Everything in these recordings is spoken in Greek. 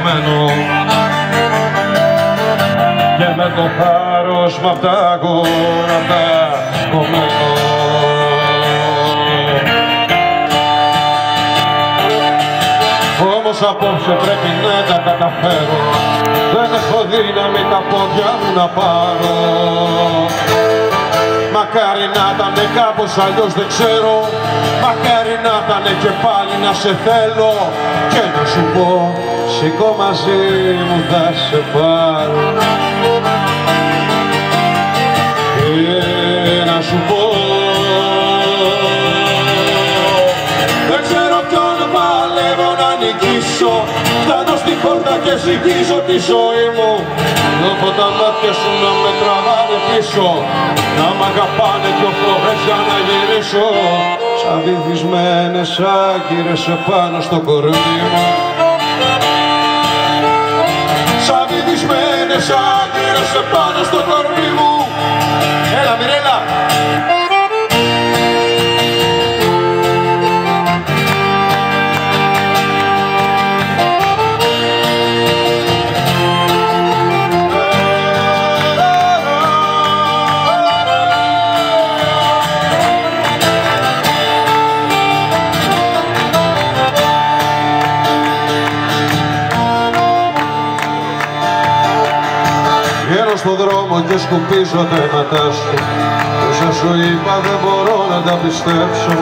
κομμένο και με το θάρρος μ' απ' τα γόνατα κομμένο. Όμως απόψε πρέπει να τα καταφέρω, δεν έχω δύναμη τα πόδια μου να πάρω. Μακάρι να ήτανε κάπως αλλιώς δεν ξέρω, μακάρι να ήτανε και πάλι να σε θέλω και να σου πω σηκώ μαζί μου θα σε πάρω. Και να σου πω δεν ξέρω ποιον παλεύω να νικήσω, φτάνω στην πόρτα και ζυγίζω τη ζωή μου. Νιώθω τα μάτια σου να με τραβάνε πίσω, να μ' αγαπάνε δυο φορές για να γυρίσω. Σαν βυθισμένες άγκυρες επάνω στο κορμί μου, σαν βυθισμένες άγκυρες επάνω στο κορμί μου. Έλα Μιρέλα! Βγαίνω στον δρόμο και σκουπίζω τα αίματά σου, όσα σου είπα δεν μπορώ να τα πιστέψω.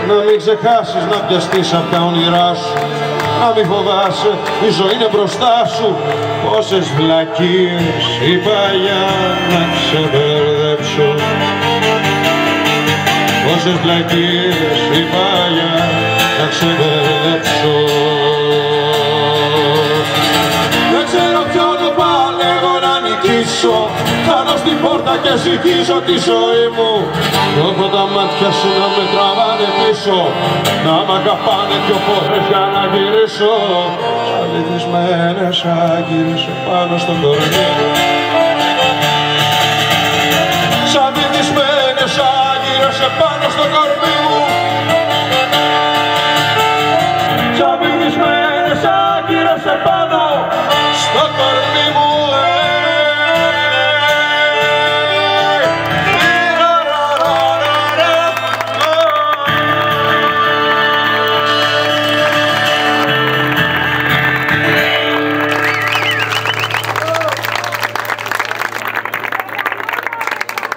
Να μην ξεχάσεις να πιαστείς απ' τα όνειρά σου, να μην φοβάσαι, η ζωή είναι μπροστά σου. Πόσες βλακίες είπα για να ξεμπερδέψω, πόσες βλακίες είπα για να ξεμπερδέψω. Δεν ξέρω ποιον παλεύω να νικήσω, φτάνω στην πόρτα και ζυγίζω τη ζωή μου. Νιώθω τα μάτια σου να με τραβάνε πίσω, να μ' αγαπάνε δυο φορές για να γυρίσω. Σαν βυθισμένες άγκυρες επάνω στον κορμί μου, σαν βυθισμένες άγκυρες επάνω στον κορμί μου, σαν βυθισμένες άγκυρες επάνω στο κορμί μου.